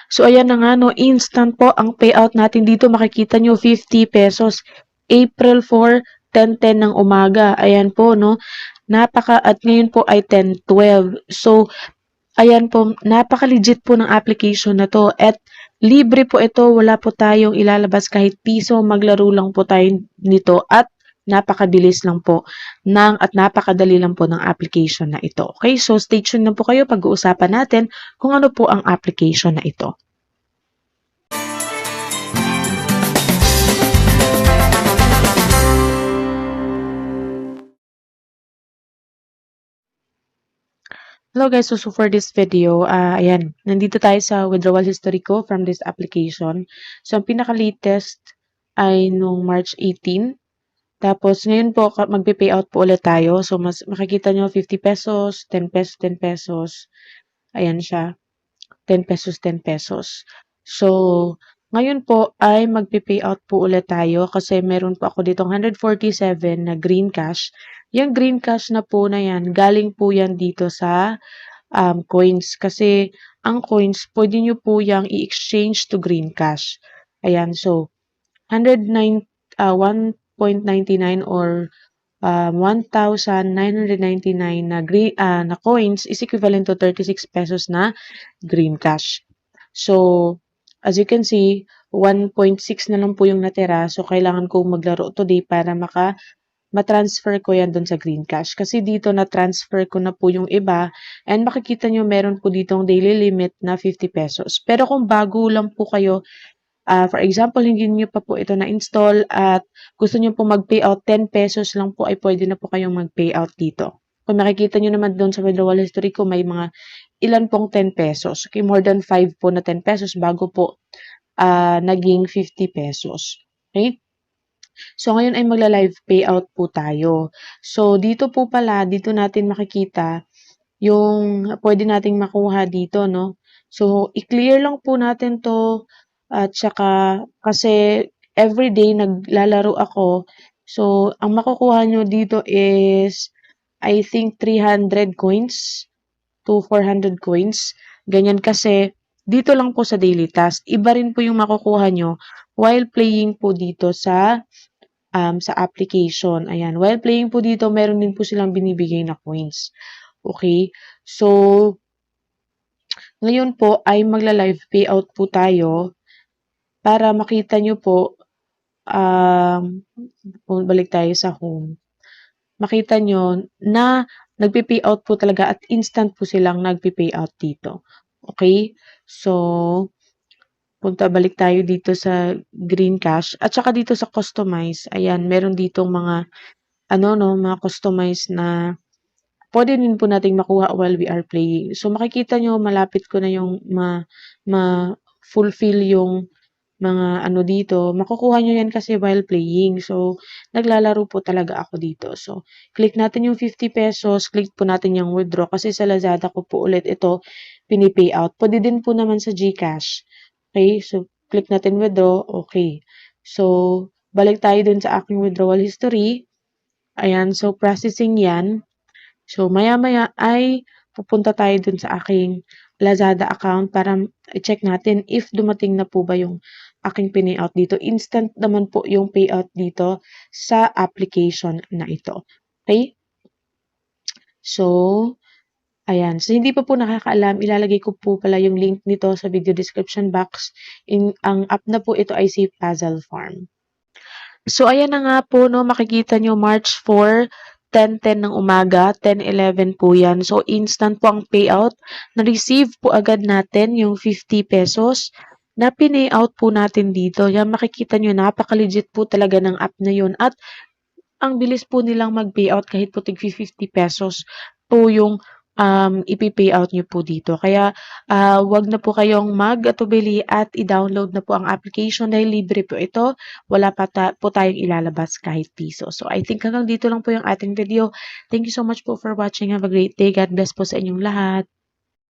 So ayan na nga 'no, instant po ang payout natin dito makikita niyo ₱50. April 4, 10:10 ng umaga, ayan po 'no, at ngayon po ay 10:12. So ayan po, napaka-legit po ng application na 'to at libre po ito, wala po tayong ilalabas kahit piso, maglaro lang po tayo nito at napakabilis lang po at napakadali lang po ng application na ito. Okay, so stay tuned lang po kayo, pag-uusapan natin kung ano po ang application na ito. Hello guys, so for this video, ayan, nandito tayo sa withdrawal history ko from this application. So, ang pinaka-latest ay nung March 18. Tapos, ngayon po, magpe-payout po ulit tayo. So, makikita nyo ₱50, ₱10, ₱10. Ayan siya, ₱10, ₱10. So, ngayon po ay magpe-payout po ulit tayo kasi meron po ako ditong 147 na green cash. Yung green cash na po na yan, galing po yan dito sa coins. Kasi ang coins, pwede nyo po yung i-exchange to green cash. Ayan, so, 1.99 or 1,999 na coins is equivalent to ₱36 na green cash. So, as you can see, 1.6 na lang po yung natira. So, kailangan kong maglaro today para ma-transfer ko yan dun sa green cash. Kasi dito na-transfer ko na po yung iba and makikita nyo meron po ditong daily limit na ₱50. Pero kung bago lang po kayo, for example, hindi nyo pa po ito na-install at gusto nyo po mag-payout ₱10 lang po ay pwede na po kayong mag-payout dito. Kung makikita nyo naman doon sa withdrawal history ko, may mga ilan pong ₱10. Okay, more than 5 po na ₱10 bago po naging ₱50. Okay? So, ngayon ay magla-live payout po tayo. So, dito po pala, dito natin makikita yung pwede nating makuha dito, no? So, i-clear lang po natin to at saka kasi everyday naglalaro ako. So, ang makukuha nyo dito is I think 300 coins to 400 coins. Ganyan kasi dito lang po sa daily task. Iba rin po yung makukuha nyo while playing po dito sa application. Ayan. While playing po dito, meron din po silang binibigay na coins. Okay? So, ngayon po ay magla-live payout po tayo para makita nyo po, balik tayo sa home. Makita nyo na nagpe-payout po talaga at instant po silang nagpe-payout dito. Okay? So, balik tayo dito sa green cash at saka dito sa customize. Ayan, meron ditong mga mga customize na pwede din po nating makuha while we are playing. So, makikita nyo, malapit ko na yung ma-fulfill yung mga dito. Makukuha nyo yan kasi while playing. So, naglalaro po talaga ako dito. So, click natin yung ₱50, click po natin yung withdraw kasi sa Lazada ko po ulit ito pinipay out. Pwede din po naman sa GCash. Okay? So, click natin withdraw. Okay. So, balik tayo dun sa aking withdrawal history. Ayan. So, processing yan. So, maya-maya ay pupunta tayo dun sa aking Lazada account para i-check natin if dumating na po ba yung aking pinayout dito. Instant naman po yung payout dito sa application na ito. Okay? So, ayan. So, hindi pa po nakakaalam, ilalagay ko po pala yung link nito sa video description box. Ang app na po ito ay si Puzzle Farm. So, ayan na nga po, no, makikita nyo March 4, 10:10 ng umaga, 10:11 po yan. So, instant po ang payout. Na-receive po agad natin yung ₱50 na pinayout po natin dito. Yan, makikita nyo, napaka-legit po talaga ng app na yun. At ang bilis po nilang mag-payout kahit po tig ₱50 po yung ipi-payout nyo po dito. Kaya, wag na po kayong mag-atubili at i-download na po ang application dahil libre po ito. Wala pa po tayong ilalabas kahit piso. So, I think hanggang dito lang po yung ating video. Thank you so much po for watching. Have a great day. God bless po sa inyong lahat.